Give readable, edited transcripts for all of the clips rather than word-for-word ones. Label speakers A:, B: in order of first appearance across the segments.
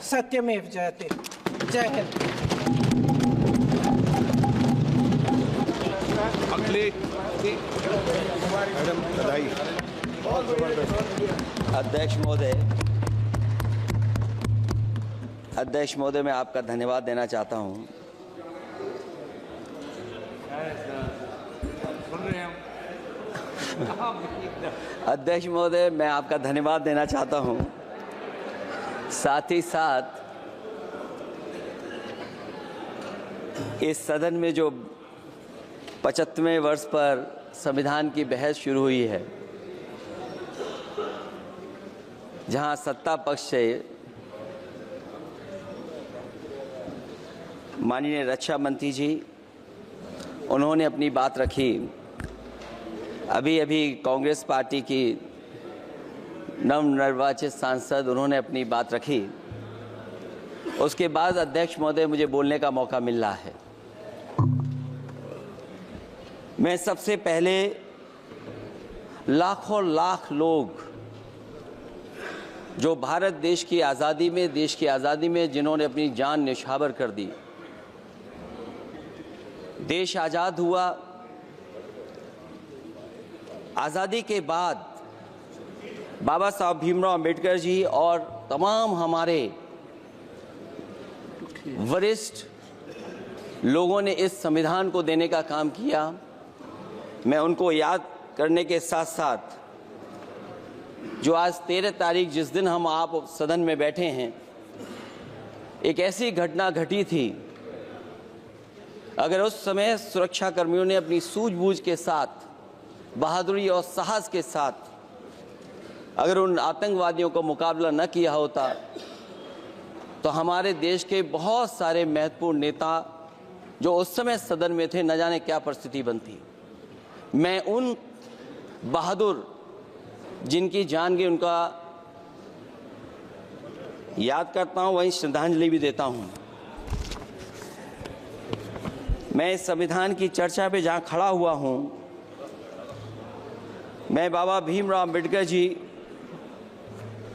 A: सत्यमेव जयते। जय हिंद।
B: मैडम बधाई।
C: अध्यक्ष महोदय, मैं आपका धन्यवाद देना चाहता हूं। अध्यक्ष महोदय, मैं आपका धन्यवाद देना चाहता हूं। साथ ही साथ इस सदन में जो 75वें वर्ष पर संविधान की बहस शुरू हुई है, जहां सत्ता पक्ष से माननीय रक्षा मंत्री जी उन्होंने अपनी बात रखी। अभी कांग्रेस पार्टी की नवनिर्वाचित सांसद उन्होंने अपनी बात रखी। उसके बाद अध्यक्ष महोदय मुझे बोलने का मौका मिल रहा है। मैं सबसे पहले लाखों लाख लोग जो भारत देश की आज़ादी में जिन्होंने अपनी जान न्यौछावर कर दी, देश आज़ाद हुआ। आज़ादी के बाद बाबा साहब भीमराव अंबेडकर जी और तमाम हमारे वरिष्ठ लोगों ने इस संविधान को देने का काम किया। मैं उनको याद करने के साथ साथ जो आज 13 तारीख जिस दिन हम आप सदन में बैठे हैं, एक ऐसी घटना घटी थी, अगर उस समय सुरक्षा कर्मियों ने अपनी सूझबूझ के साथ, बहादुरी और साहस के साथ अगर उन आतंकवादियों को मुकाबला न किया होता तो हमारे देश के बहुत सारे महत्वपूर्ण नेता जो उस समय सदन में थे, न जाने क्या परिस्थिति बनती। मैं उन बहादुर जिनकी जान गई उनका याद करता हूं, वहीं श्रद्धांजलि भी देता हूं। मैं इस संविधान की चर्चा पे जहां खड़ा हुआ हूं, मैं बाबा भीमराव अंबेडकर जी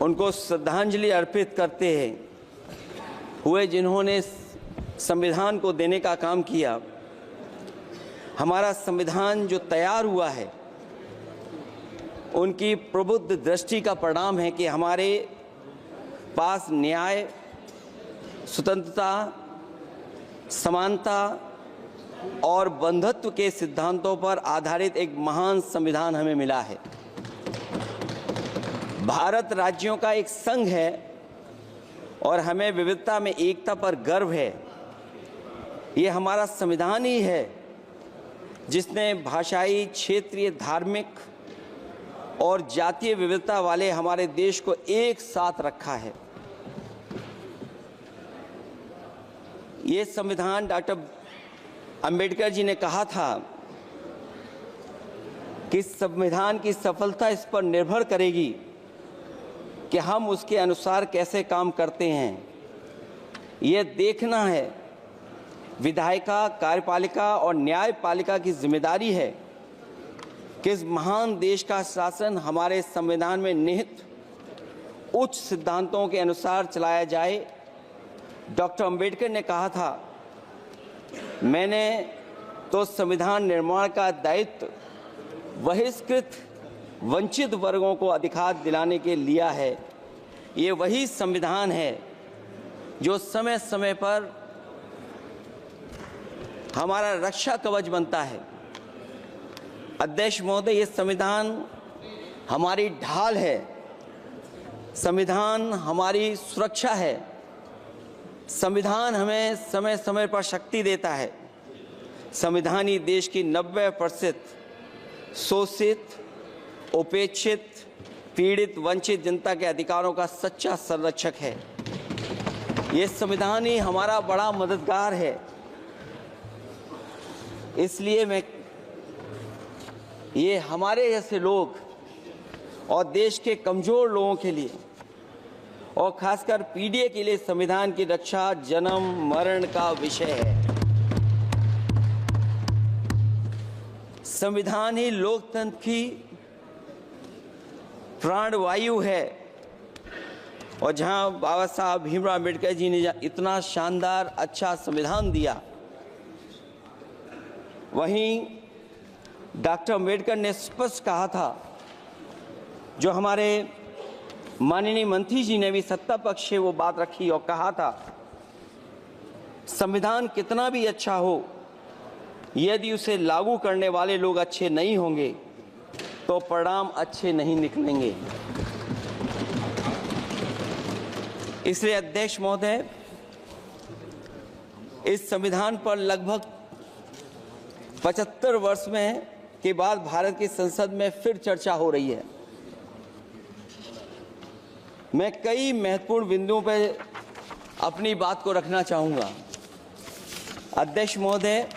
C: उनको श्रद्धांजलि अर्पित करते हुए जिन्होंने संविधान को देने का काम किया। हमारा संविधान जो तैयार हुआ है, उनकी प्रबुद्ध दृष्टि का परिणाम है कि हमारे पास न्याय, स्वतंत्रता, समानता और बंधुत्व के सिद्धांतों पर आधारित एक महान संविधान हमें मिला है। भारत राज्यों का एक संघ है और हमें विविधता में एकता पर गर्व है। ये हमारा संविधान ही है जिसने भाषाई, क्षेत्रीय, धार्मिक और जातीय विविधता वाले हमारे देश को एक साथ रखा है। ये संविधान डॉक्टर अंबेडकर जी ने कहा था कि संविधान की सफलता इस पर निर्भर करेगी कि हम उसके अनुसार कैसे काम करते हैं। ये देखना है, विधायिका, कार्यपालिका और न्यायपालिका की जिम्मेदारी है कि इस महान देश का शासन हमारे संविधान में निहित उच्च सिद्धांतों के अनुसार चलाया जाए। डॉक्टर अंबेडकर ने कहा था, मैंने तो संविधान निर्माण का दायित्व बहिष्कृत वंचित वर्गों को अधिकार दिलाने के लिया है। ये वही संविधान है जो समय समय पर हमारा रक्षा कवच बनता है। अध्यक्ष महोदय, ये संविधान हमारी ढाल है, संविधान हमारी सुरक्षा है, संविधान हमें समय समय पर शक्ति देता है। संविधान ही देश की 90% शोषित, उपेक्षित, पीड़ित, वंचित जनता के अधिकारों का सच्चा संरक्षक है। ये संविधान ही हमारा बड़ा मददगार है। इसलिए ये हमारे जैसे लोग और देश के कमजोर लोगों के लिए और खासकर पीढ़ी के लिए संविधान की रक्षा जन्म मरण का विषय है। संविधान ही लोकतंत्र की प्राणवायु है और जहां बाबा साहब भीमराव अम्बेडकर जी ने इतना शानदार अच्छा संविधान दिया, वहीं डॉक्टर अम्बेडकर ने स्पष्ट कहा था, जो हमारे माननीय मंत्री जी ने भी सत्ता पक्ष से वो बात रखी और कहा था, संविधान कितना भी अच्छा हो, यदि उसे लागू करने वाले लोग अच्छे नहीं होंगे तो परिणाम अच्छे नहीं निकलेंगे। इसलिए अध्यक्ष महोदय, इस संविधान पर लगभग 75 वर्ष में के बाद भारत की संसद में फिर चर्चा हो रही है। मैं कई महत्वपूर्ण बिंदुओं पर अपनी बात को रखना चाहूँगा। अध्यक्ष महोदय,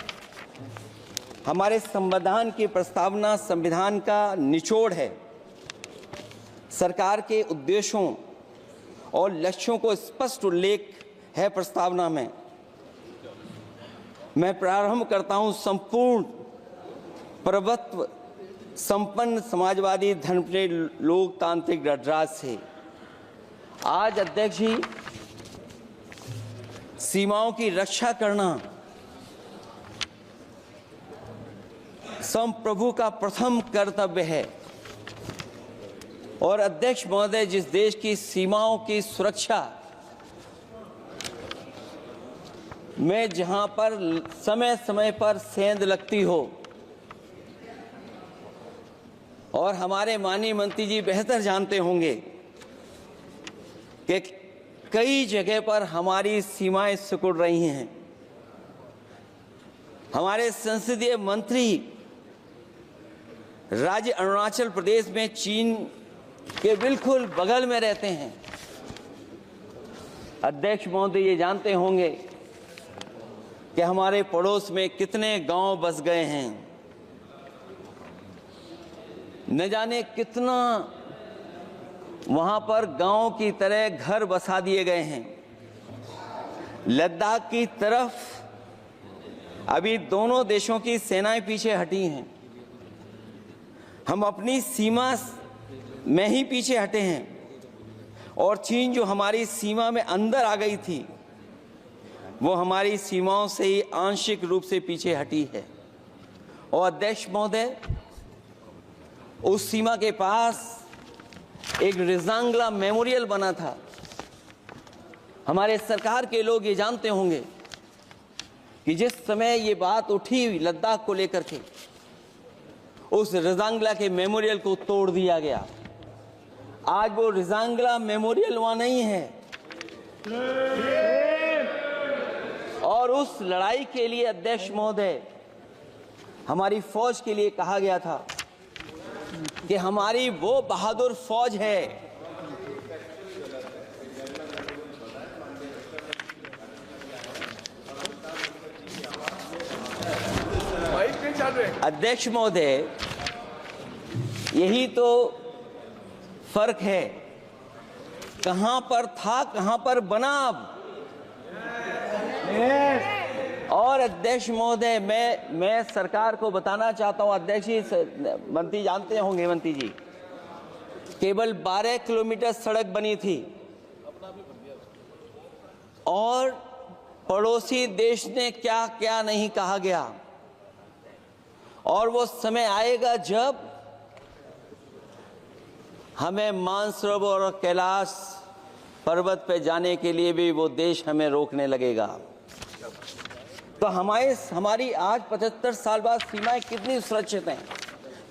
C: हमारे संविधान की प्रस्तावना संविधान का निचोड़ है। सरकार के उद्देश्यों और लक्ष्यों को स्पष्ट उल्लेख है प्रस्तावना में। मैं प्रारंभ करता हूं संपूर्ण प्रभुत्व संपन्न समाजवादी धर्मप्रिय लोकतांत्रिक गणराज्य से। आज अध्यक्ष जी, सीमाओं की रक्षा करना संप्रभु का प्रथम कर्तव्य है। और अध्यक्ष महोदय, जिस देश की सीमाओं की सुरक्षा में जहां पर समय समय पर सेंध लगती हो, और हमारे माननीय मंत्री जी बेहतर जानते होंगे कि कई जगह पर हमारी सीमाएं सिकुड़ रही हैं। हमारे संसदीय मंत्री राज्य अरुणाचल प्रदेश में चीन के बिल्कुल बगल में रहते हैं। अध्यक्ष महोदय, ये जानते होंगे कि हमारे पड़ोस में कितने गांव बस गए हैं, न जाने कितना वहां पर गांव की तरह घर बसा दिए गए हैं। लद्दाख की तरफ अभी दोनों देशों की सेनाएं पीछे हटी हैं। हम अपनी सीमा में ही पीछे हटे हैं, और चीन जो हमारी सीमा में अंदर आ गई थी, वो हमारी सीमाओं से ही आंशिक रूप से पीछे हटी है। और अध्यक्ष महोदय, उस सीमा के पास एक रिजांगला मेमोरियल बना था। हमारे सरकार के लोग ये जानते होंगे कि जिस समय ये बात उठी लद्दाख को लेकर के, उस रिजांगला के मेमोरियल को तोड़ दिया गया। आज वो रिजांगला मेमोरियल वहां नहीं है। और उस लड़ाई के लिए अध्यक्ष महोदय, हमारी फौज के लिए कहा गया था कि हमारी वो बहादुर फौज है अध्यक्ष महोदय, यही तो फर्क है। कहां पर था, कहां पर बना अब। और अध्यक्ष महोदय, मैं सरकार को बताना चाहता हूं, अध्यक्ष जी, मंत्री जानते होंगे, मंत्री जी, केवल 12 किलोमीटर सड़क बनी थी, और पड़ोसी देश ने क्या क्या नहीं कहा गया। और वो समय आएगा जब हमें मानसरोवर और कैलाश पर्वत पे जाने के लिए भी वो देश हमें रोकने लगेगा। तो हमारी आज 75 साल बाद सीमाएं कितनी सुरक्षित हैं।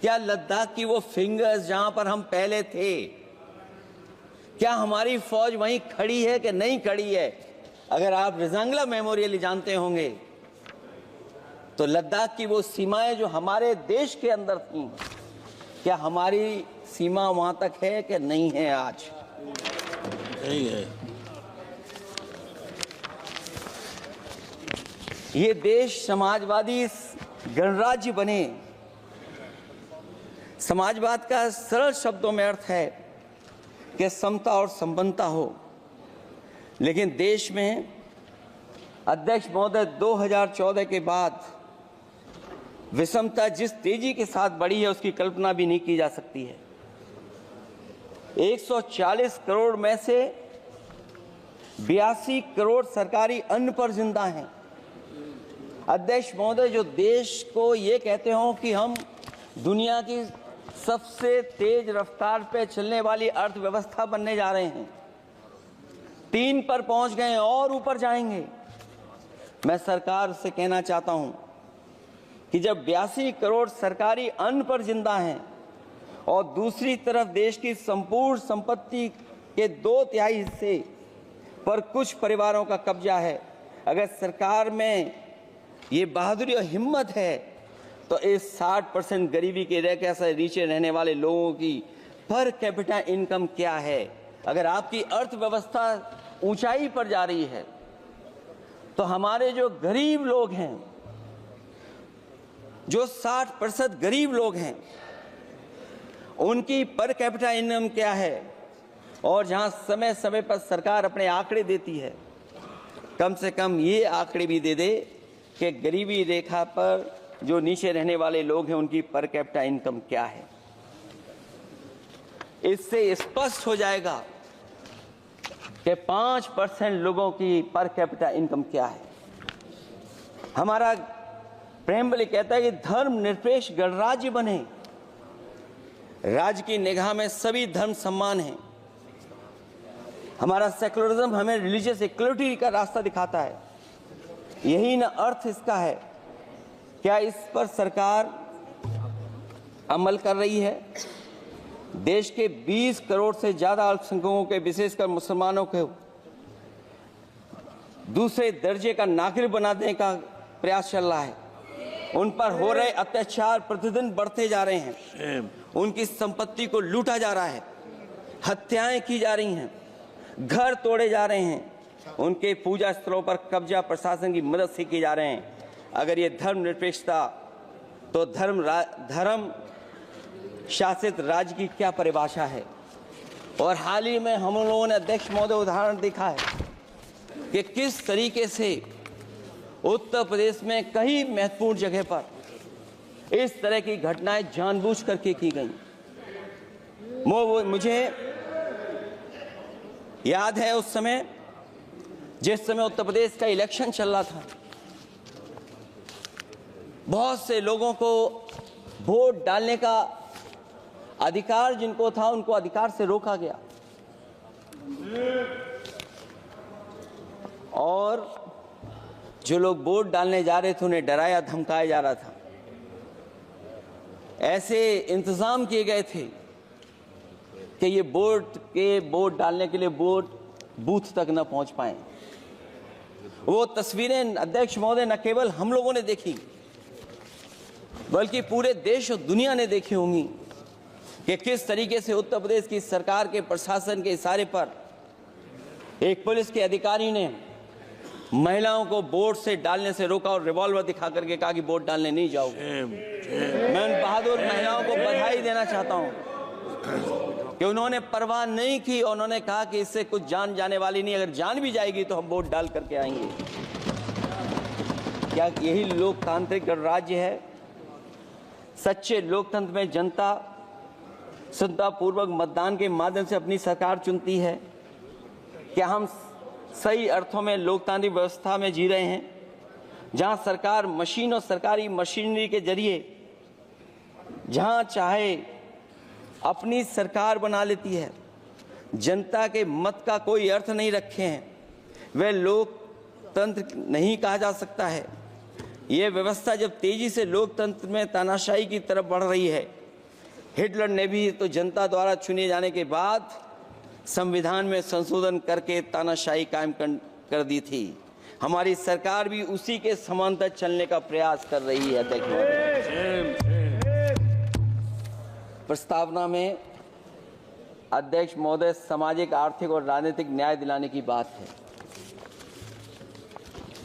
C: क्या लद्दाख की वो फिंगर्स जहां पर हम पहले थे, क्या हमारी फौज वहीं खड़ी है कि नहीं खड़ी है? अगर आप रिजांगला मेमोरियल जानते होंगे, तो लद्दाख की वो सीमाएं जो हमारे देश के अंदर थी, क्या हमारी सीमा वहां तक है कि नहीं है? आज
B: यही है।
C: ये देश समाजवादी गणराज्य बने। समाजवाद का सरल शब्दों में अर्थ है कि समता और संपन्नता हो। लेकिन देश में अध्यक्ष महोदय, 2014 के बाद विषमता जिस तेजी के साथ बढ़ी है, उसकी कल्पना भी नहीं की जा सकती है। 140 करोड़ में से 82 करोड़ सरकारी अन्न पर जिंदा हैं। अध्यक्ष महोदय, जो देश को ये कहते हो कि हम दुनिया की सबसे तेज रफ्तार पे चलने वाली अर्थव्यवस्था बनने जा रहे हैं, 3 पर पहुंच गए और ऊपर जाएंगे। मैं सरकार से कहना चाहता हूं कि जब 82 करोड़ सरकारी अन्न पर जिंदा हैं और दूसरी तरफ देश की संपूर्ण संपत्ति के 2/3 हिस्से पर कुछ परिवारों का कब्जा है, अगर सरकार में ये बहादुरी और हिम्मत है तो इस 60% गरीबी के रेखा से नीचे रहने वाले लोगों की पर कैपिटा इनकम क्या है? अगर आपकी अर्थव्यवस्था ऊंचाई पर जा रही है तो हमारे जो गरीब लोग हैं, जो 60% गरीब लोग हैं, उनकी पर कैपिटा इनकम क्या है? और जहां समय समय पर सरकार अपने आंकड़े देती है, कम से कम ये आंकड़े भी दे दे कि गरीबी रेखा पर जो नीचे रहने वाले लोग हैं उनकी पर कैपिटा इनकम क्या है। इससे स्पष्ट हो जाएगा कि 5% लोगों की पर कैपिटा इनकम क्या है। हमारा प्रेमबली कहता है कि धर्म निरपेक्ष गणराज्य बने, राज्य की निगाह में सभी धर्म सम्मान हैं। हमारा सेकुलरिज्म हमें रिलीजियस इक्वलिटी का रास्ता दिखाता है, यही ना अर्थ इसका है। क्या इस पर सरकार अमल कर रही है? देश के 20 करोड़ से ज्यादा अल्पसंख्यकों के, विशेषकर मुसलमानों को दूसरे दर्जे का नागरिक बनाने का प्रयास चल रहा है। उन पर हो रहे अत्याचार प्रतिदिन बढ़ते जा रहे हैं, उनकी संपत्ति को लूटा जा रहा है, हत्याएं की जा रही हैं, घर तोड़े जा रहे हैं, उनके पूजा स्थलों पर कब्जा प्रशासन की मदद से किए जा रहे हैं। अगर ये धर्मनिरपेक्षता तो धर्म शासित राज्य की क्या परिभाषा है? और हाल ही में हम लोगों ने अध्यक्ष महोदय उदाहरण देखा है कि किस तरीके से उत्तर प्रदेश में कई महत्वपूर्ण जगह पर इस तरह की घटनाएं जानबूझ करके की गई। मुझे याद है उस समय, जिस समय उत्तर प्रदेश का इलेक्शन चल रहा था, बहुत से लोगों को वोट डालने का अधिकार जिनको था, उनको अधिकार से रोका गया और जो लोग वोट डालने जा रहे थे उन्हें डराया धमकाया जा रहा था। ऐसे इंतजाम किए गए थे कि ये वोट डालने के लिए वोट बूथ तक न पहुंच पाए। वो तस्वीरें अध्यक्ष महोदय न केवल हम लोगों ने देखी, बल्कि पूरे देश और दुनिया ने देखी होंगी कि किस तरीके से उत्तर प्रदेश की सरकार के प्रशासन के इशारे पर एक पुलिस के अधिकारी ने महिलाओं को वोट से डालने से रोका और रिवॉल्वर दिखा करके कहा कि वोट डालने नहीं जाओगे। मैं उन बहादुर महिलाओं को बधाई देना चाहता हूं कि उन्होंने परवाह नहीं की और उन्होंने कहा कि इससे कुछ जान जाने वाली नहीं, अगर जान भी जाएगी तो हम वोट डाल करके आएंगे। क्या यही लोकतांत्रिक गणराज्य है? सच्चे लोकतंत्र में जनता श्रद्धापूर्वक मतदान के माध्यम से अपनी सरकार चुनती है। क्या हम सही अर्थों में लोकतांत्रिक व्यवस्था में जी रहे हैं, जहां सरकार मशीन और सरकारी मशीनरी के जरिए जहां चाहे अपनी सरकार बना लेती है, जनता के मत का कोई अर्थ नहीं रखे हैं, वह लोकतंत्र नहीं कहा जा सकता है। यह व्यवस्था जब तेजी से लोकतंत्र में तानाशाही की तरफ बढ़ रही है, हिटलर ने भी तो जनता द्वारा चुने जाने के बाद संविधान में संशोधन करके तानाशाही कायम कर दी थी। हमारी सरकार भी उसी के समांतर चलने का प्रयास कर रही है। अध्यक्ष महोदय, प्रस्तावना में अध्यक्ष महोदय सामाजिक, आर्थिक और राजनीतिक न्याय दिलाने की बात है।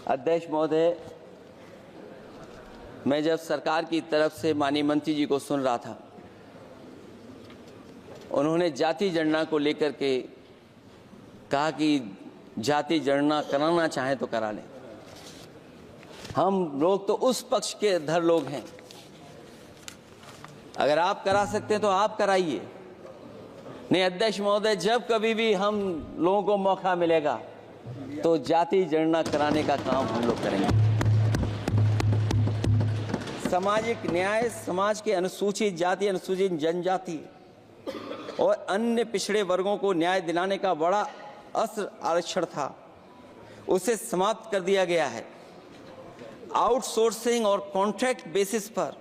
C: अध्यक्ष महोदय, मैं जब सरकार की तरफ से माननीय मंत्री जी को सुन रहा था, उन्होंने जाति जनगणना को लेकर के कहा कि जाति जनगणना कराना चाहें तो करा लें। हम लोग तो उस पक्ष के धर लोग हैं, अगर आप करा सकते हैं तो आप कराइए। नहीं अध्यक्ष महोदय, जब कभी भी हम लोगों को मौका मिलेगा तो जाति जनगणना कराने का काम हम लोग करेंगे। सामाजिक न्याय समाज के अनुसूचित जाति, अनुसूचित जनजाति और अन्य पिछड़े वर्गों को न्याय दिलाने का बड़ा अस्त्र आरक्षण था, उसे समाप्त कर दिया गया है। आउटसोर्सिंग और कॉन्ट्रैक्ट बेसिस पर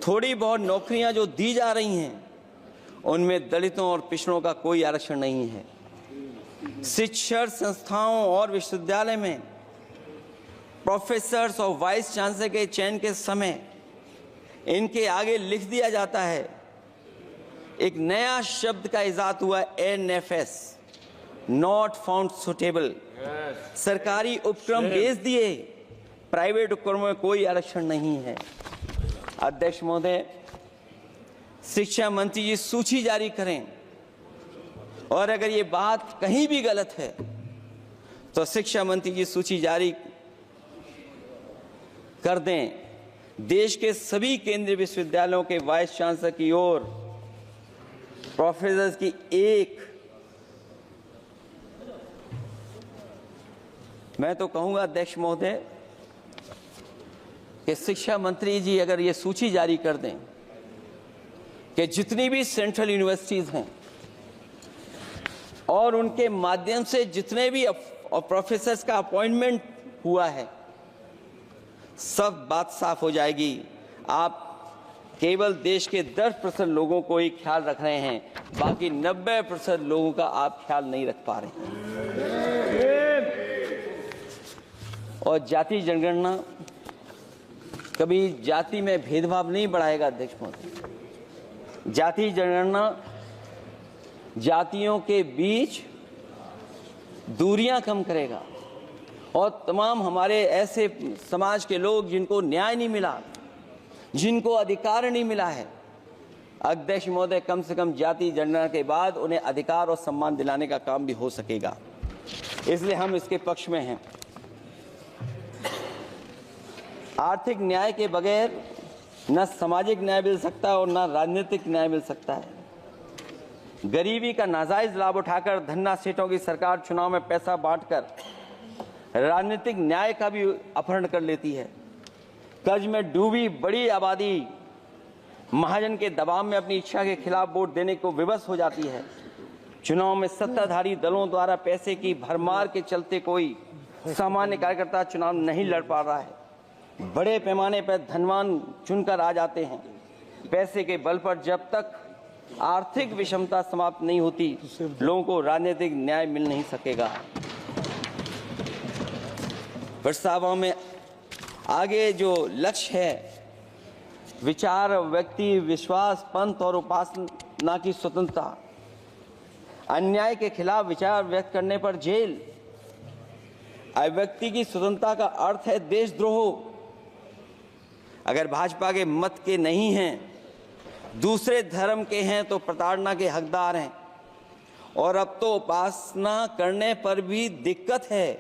C: थोड़ी बहुत नौकरियां जो दी जा रही हैं, उनमें दलितों और पिछड़ों का कोई आरक्षण नहीं है। शिक्षण संस्थाओं और विश्वविद्यालय में प्रोफेसर्स और वाइस चांसलर के चयन के समय इनके आगे लिख दिया जाता है, एक नया शब्द का इजाद हुआ, NFS, नॉट फाउंड सुटेबल। सरकारी उपक्रम भेज दिए, प्राइवेट उपक्रमों में कोई आरक्षण नहीं है। अध्यक्ष महोदय, शिक्षा मंत्री जी सूची जारी करें, और अगर ये बात कहीं भी गलत है तो शिक्षा मंत्री जी सूची जारी कर दें। देश के सभी केंद्रीय विश्वविद्यालयों के वाइस चांसलर की ओर प्रोफेसर की एक, मैं तो कहूंगा अध्यक्ष महोदय कि शिक्षा मंत्री जी अगर ये सूची जारी कर दें कि जितनी भी सेंट्रल यूनिवर्सिटीज हैं और उनके माध्यम से जितने भी प्रोफेसर्स का अपॉइंटमेंट हुआ है, सब बात साफ हो जाएगी। आप केवल देश के 10% लोगों को ही ख्याल रख रहे हैं, बाकी 90% लोगों का आप ख्याल नहीं रख पा रहे हैं। और जाति जनगणना कभी जाति में भेदभाव नहीं बढ़ाएगा अध्यक्ष महोदय। जाति जनगणना जातियों के बीच दूरियां कम करेगा और तमाम हमारे ऐसे समाज के लोग जिनको न्याय नहीं मिला, जिनको अधिकार नहीं मिला है, अध्यक्ष महोदय कम से कम जाति जनगणना के बाद उन्हें अधिकार और सम्मान दिलाने का काम भी हो सकेगा। इसलिए हम इसके पक्ष में हैं। आर्थिक न्याय के बगैर न सामाजिक न्याय मिल सकता है और न राजनीतिक न्याय मिल सकता है। गरीबी का नाजायज लाभ उठाकर धन्ना सेठों की सरकार चुनाव में पैसा बांटकर राजनीतिक न्याय का भी अपहरण कर लेती है। कर्ज में डूबी बड़ी आबादी महाजन के दबाव में अपनी इच्छा के खिलाफ वोट देने को विवश हो जाती है। चुनाव में सत्ताधारी दलों द्वारा पैसे की भरमार के चलते कोई सामान्य कार्यकर्ता चुनाव नहीं लड़ पा रहा है। बड़े पैमाने पर धनवान चुनकर आ जाते हैं। पैसे के बल पर जब तक आर्थिक विषमता समाप्त नहीं होती, लोगों को राजनीतिक न्याय मिल नहीं सकेगा। प्रस्तावों में आगे जो लक्ष्य है, विचार, व्यक्ति, विश्वास, पंथ और उपासना की स्वतंत्रता, अन्याय के खिलाफ विचार व्यक्त करने पर जेल, अभिव्यक्ति की स्वतंत्रता का अर्थ है देशद्रोह। अगर भाजपा के मत के नहीं हैं, दूसरे धर्म के हैं तो प्रताड़ना के हकदार हैं। और अब तो उपासना करने पर भी दिक्कत है,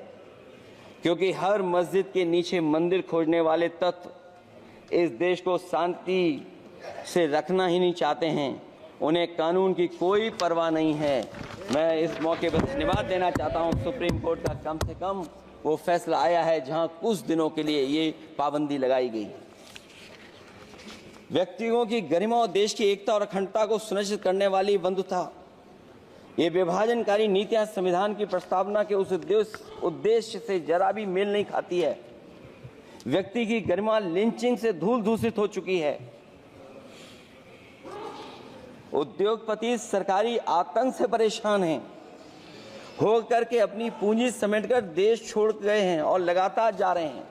C: क्योंकि हर मस्जिद के नीचे मंदिर खोजने वाले तत्व इस देश को शांति से रखना ही नहीं चाहते हैं। उन्हें कानून की कोई परवाह नहीं है। मैं इस मौके पर धन्यवाद देना चाहता हूं सुप्रीम कोर्ट का, कम से कम वो फैसला आया है जहां कुछ दिनों के लिए ये पाबंदी लगाई गई। व्यक्तियों की गरिमा और देश की एकता और अखंडता को सुनिश्चित करने वाली बंधुता, ये विभाजनकारी नीतियां संविधान की प्रस्तावना के उस उद्देश्य से जरा भी मेल नहीं खाती है। व्यक्ति की गरिमा लिंचिंग से धूल दूषित हो चुकी है। उद्योगपति सरकारी आतंक से परेशान हैं, हो करके अपनी पूंजी समेटकर देश छोड़ गए हैं और लगातार जा रहे हैं।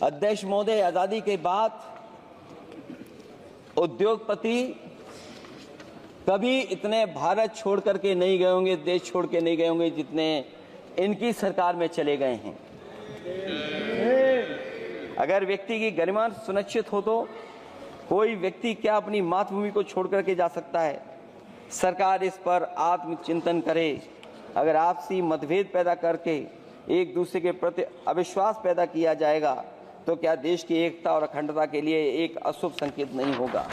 C: अध्यक्ष महोदय, आजादी के बाद उद्योगपति कभी इतने भारत छोड़ करके नहीं गए होंगे, देश छोड़ के नहीं गए होंगे जितने इनकी सरकार में चले गए हैं। अगर व्यक्ति की गरिमा सुनिश्चित हो तो कोई व्यक्ति क्या अपनी मातृभूमि को छोड़ करके जा सकता है। सरकार इस पर आत्मचिंतन करे। अगर आपसी मतभेद पैदा करके एक दूसरे के प्रति अविश्वास पैदा किया जाएगा तो क्या देश की एकता और अखंडता के लिए एक अशुभ संकेत नहीं होगा।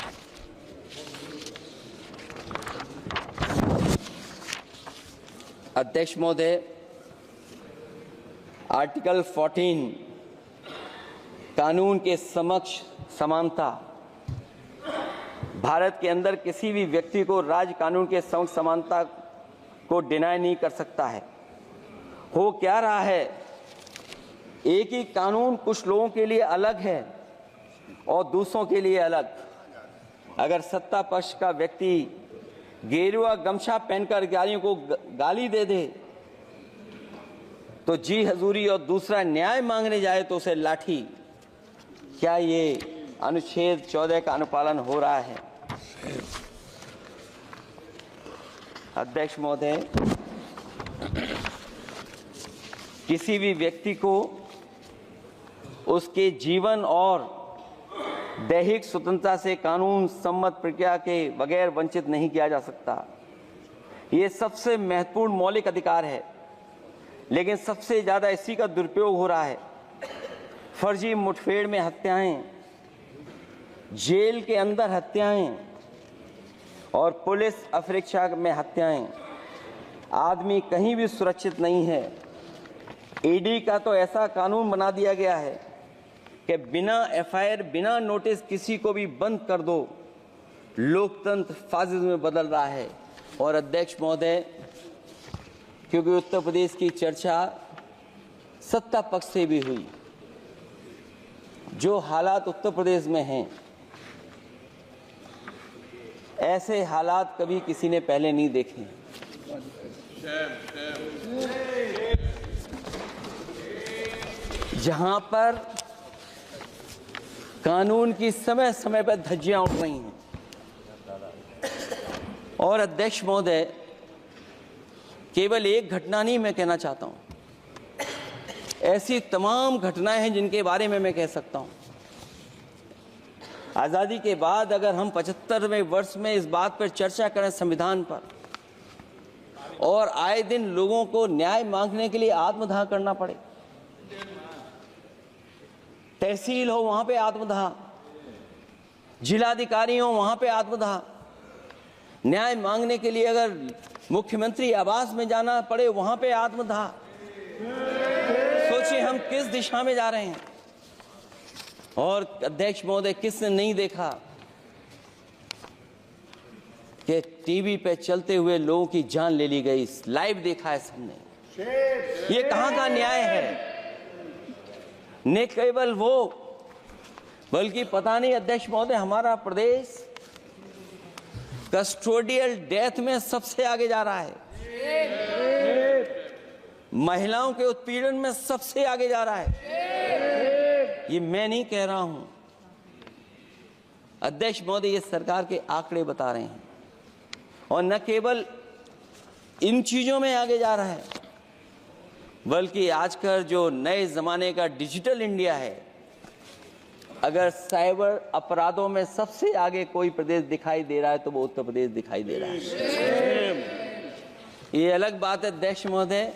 C: अध्यक्ष महोदय, आर्टिकल 14 कानून के समक्ष समानता। भारत के अंदर किसी भी व्यक्ति को राज्य कानून के समक्ष समानता को डिनाई नहीं कर सकता है। हो क्या रहा है, एक ही कानून कुछ लोगों के लिए अलग है और दूसरों के लिए अलग। अगर सत्ता पक्ष का व्यक्ति गेरुआ गमछा पहनकर गालियों को गाली दे दे तो जी हजूरी और दूसरा न्याय मांगने जाए तो उसे लाठी। क्या ये अनुच्छेद 14 का अनुपालन हो रहा है? अध्यक्ष महोदय, किसी भी व्यक्ति को उसके जीवन और दैहिक स्वतंत्रता से कानून सम्मत प्रक्रिया के बगैर वंचित नहीं किया जा सकता। ये सबसे महत्वपूर्ण मौलिक अधिकार है, लेकिन सबसे ज़्यादा इसी का दुरुपयोग हो रहा है। फर्जी मुठभेड़ में हत्याएं, जेल के अंदर हत्याएं और पुलिस अफरीक्षा में हत्याएं। आदमी कहीं भी सुरक्षित नहीं है। ईडी का तो ऐसा कानून बना दिया गया है कि बिना एफआईआर, बिना नोटिस किसी को भी बंद कर दो। लोकतंत्र फासिज्म में बदल रहा है। और अध्यक्ष महोदय, क्योंकि उत्तर प्रदेश की चर्चा सत्ता पक्ष से भी हुई, जो हालात उत्तर प्रदेश में हैं, ऐसे हालात कभी किसी ने पहले नहीं देखे। जहां पर कानून की समय समय पर धज्जियां उठ रही हैं। और अध्यक्ष महोदय, केवल एक घटना नहीं मैं कहना चाहता हूं, ऐसी तमाम घटनाएं हैं जिनके बारे में मैं कह सकता हूं। आज़ादी के बाद अगर हम 75वें वर्ष में इस बात पर चर्चा करें संविधान पर, और आए दिन लोगों को न्याय मांगने के लिए आत्मदाह करना पड़े, तहसील हो वहां पे आत्मदाह, जिलाधिकारी हो वहां पे आत्मदाह, न्याय मांगने के लिए अगर मुख्यमंत्री आवास में जाना पड़े वहां पे आत्मदाह। सोचिए हम किस दिशा में जा रहे हैं। और अध्यक्ष महोदय, किसने नहीं देखा कि टीवी पे चलते हुए लोगों की जान ले ली गई? लाइव देखा है सबने। ये कहां का न्याय है? न केवल वो, बल्कि पता नहीं अध्यक्ष महोदय, हमारा प्रदेश कस्टोडियल डेथ में सबसे आगे जा रहा है। महिलाओं के उत्पीड़न में सबसे आगे जा रहा है। ये मैं नहीं कह रहा हूं, अध्यक्ष महोदय, ये सरकार के आंकड़े बता रहे हैं। और न केवल इन चीजों में आगे जा रहा है, बल्कि आजकल जो नए जमाने का डिजिटल इंडिया है, अगर साइबर अपराधों में सबसे आगे कोई प्रदेश दिखाई दे रहा है तो वो उत्तर प्रदेश दिखाई दे रहा है। ये अलग बात है अध्यक्ष महोदय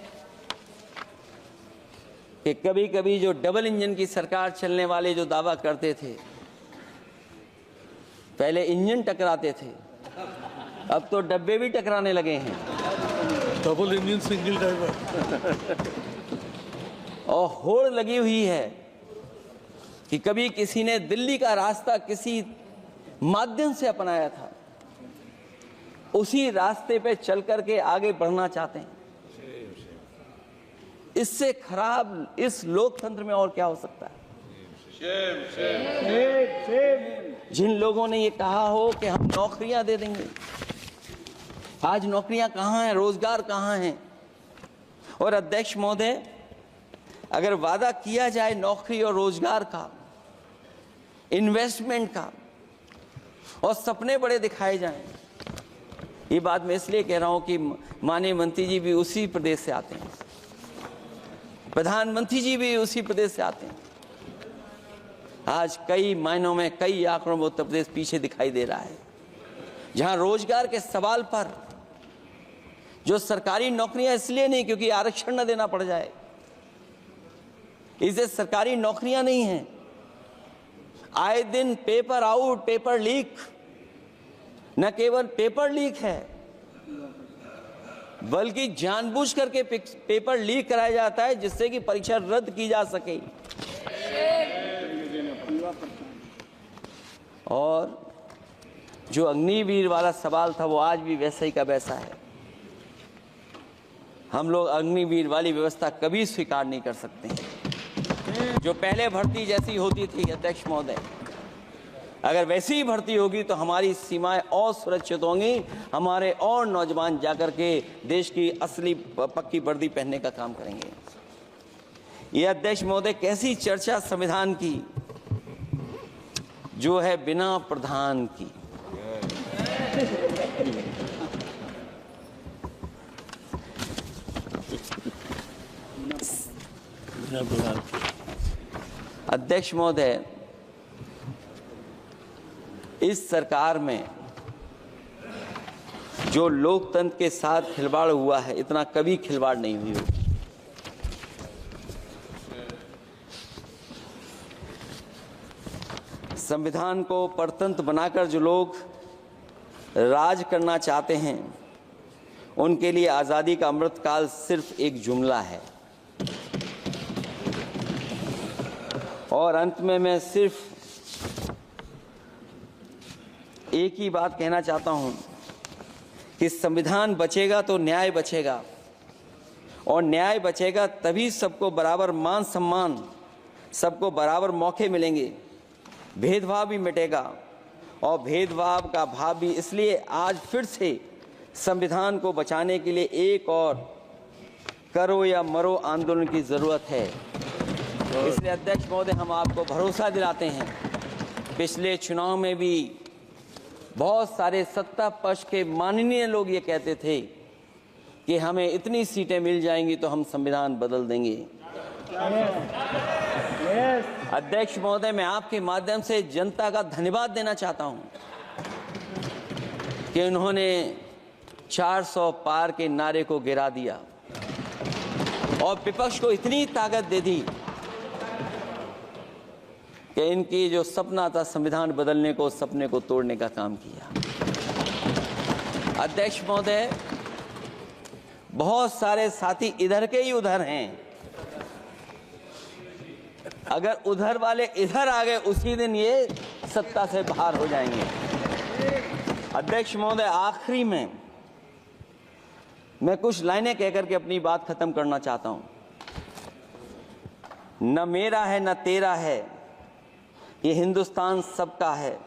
C: कि कभी कभी जो डबल इंजन की सरकार चलने वाले जो दावा करते थे, पहले इंजन टकराते थे, अब तो डब्बे भी टकराने लगे हैं।
B: Double engine single driver.
C: और होड़ लगी हुई है कि कभी किसी ने दिल्ली का रास्ता किसी माध्यम से अपनाया था, उसी रास्ते पे चल करके आगे बढ़ना चाहते हैं। इससे खराब इस लोकतंत्र में और क्या हो सकता है? जिन लोगों ने ये कहा हो कि हम नौकरियां दे देंगे, आज नौकरियां कहां हैं? रोजगार कहां हैं? और अध्यक्ष महोदय, अगर वादा किया जाए नौकरी और रोजगार का, इन्वेस्टमेंट का, और सपने बड़े दिखाए जाएं, ये बात मैं इसलिए कह रहा हूं कि माननीय मंत्री जी भी उसी प्रदेश से आते हैं, प्रधानमंत्री जी भी उसी प्रदेश से आते हैं। आज कई मायनों में, कई आंकड़ों में उत्तर प्रदेश पीछे दिखाई दे रहा है। जहां रोजगार के सवाल पर जो सरकारी नौकरियां इसलिए नहीं क्योंकि आरक्षण न देना पड़ जाए, इसे सरकारी नौकरियां नहीं हैं। आए दिन पेपर आउट, पेपर लीक, न केवल पेपर लीक है, बल्कि जानबूझ करके पेपर लीक कराया जाता है जिससे कि परीक्षा रद्द की जा सके। और जो अग्निवीर वाला सवाल था वो आज भी वैसा ही का वैसा है। हम लोग अग्निवीर वाली व्यवस्था कभी स्वीकार नहीं कर सकते हैं। जो पहले भर्ती जैसी होती थी अध्यक्ष महोदय, अगर वैसी ही भर्ती होगी तो हमारी सीमाएं और सुरक्षित होंगी, हमारे और नौजवान जाकर के देश की असली पक्की वर्दी पहनने का काम करेंगे। ये अध्यक्ष महोदय कैसी चर्चा संविधान की जो है बिना प्रधान की। अध्यक्ष महोदय, इस सरकार में जो लोकतंत्र के साथ खिलवाड़ हुआ है, इतना कभी खिलवाड़ नहीं हुई होगी। संविधान को परतंत्र बनाकर जो लोग राज करना चाहते हैं, उनके लिए आज़ादी का अमृतकाल सिर्फ एक जुमला है। और अंत में मैं सिर्फ एक ही बात कहना चाहता हूं कि संविधान बचेगा तो न्याय बचेगा, और न्याय बचेगा तभी सबको बराबर मान सम्मान, सबको बराबर मौके मिलेंगे, भेदभाव भी मिटेगा। और भेदभाव का भाव भी इसलिए आज फिर से संविधान को बचाने के लिए एक और करो या मरो आंदोलन की जरूरत है। इसलिए अध्यक्ष महोदय, हम आपको भरोसा दिलाते हैं, पिछले चुनाव में भी बहुत सारे सत्ता पक्ष के माननीय लोग ये कहते थे कि हमें इतनी सीटें मिल जाएंगी तो हम संविधान बदल देंगे। अध्यक्ष महोदय, मैं आपके माध्यम से जनता का धन्यवाद देना चाहता हूं कि उन्होंने 400 पार के नारे को गिरा दिया और विपक्ष को इतनी ताकत दे दी कि इनकी जो सपना था संविधान बदलने को, उस सपने को तोड़ने का काम किया। अध्यक्ष महोदय, बहुत सारे साथी इधर के ही उधर हैं, अगर उधर वाले इधर आ गए उसी दिन ये सत्ता से बाहर हो जाएंगे। अध्यक्ष महोदय, आखिरी में मैं कुछ लाइनें कहकर के अपनी बात खत्म करना चाहता हूं। न मेरा है न तेरा है, ये हिंदुस्तान सबका है।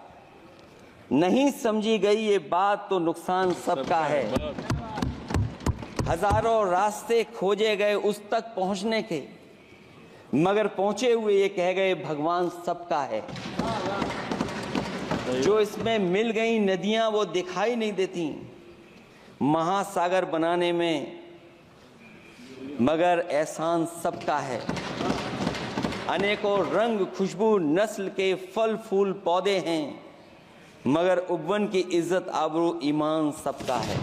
C: नहीं समझी गई ये बात तो नुकसान सबका है। हजारों रास्ते खोजे गए उस तक पहुंचने के, मगर पहुंचे हुए ये कह गए भगवान सबका है। जो इसमें मिल गई नदियां वो दिखाई नहीं देती महासागर बनाने में, मगर एहसान सबका है। अनेकों रंग खुशबू नस्ल के फल फूल पौधे हैं, मगर उपवन की इज्जत आबरू ईमान सबका है।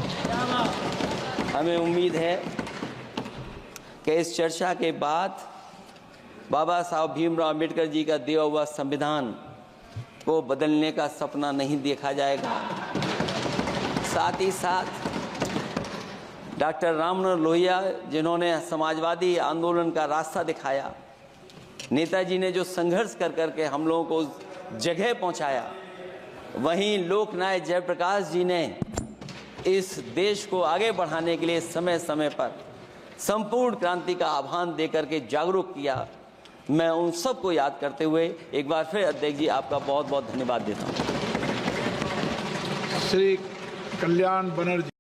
C: हमें उम्मीद है कि इस चर्चा के बाद बाबा साहब भीमराव अम्बेडकर जी का दिया हुआ संविधान को बदलने का सपना नहीं देखा जाएगा। साथ ही साथ डॉक्टर राममनोहर लोहिया, जिन्होंने समाजवादी आंदोलन का रास्ता दिखाया, नेताजी ने जो संघर्ष कर करके हम लोगों को उस जगह पहुंचाया, वहीं लोकनायक जयप्रकाश जी ने इस देश को आगे बढ़ाने के लिए समय समय पर संपूर्ण क्रांति का आह्वान देकर के जागरूक किया। मैं उन सबको याद करते हुए एक बार फिर अध्यक्ष जी आपका बहुत बहुत धन्यवाद देता हूं।
D: श्री कल्याण बनर्जी।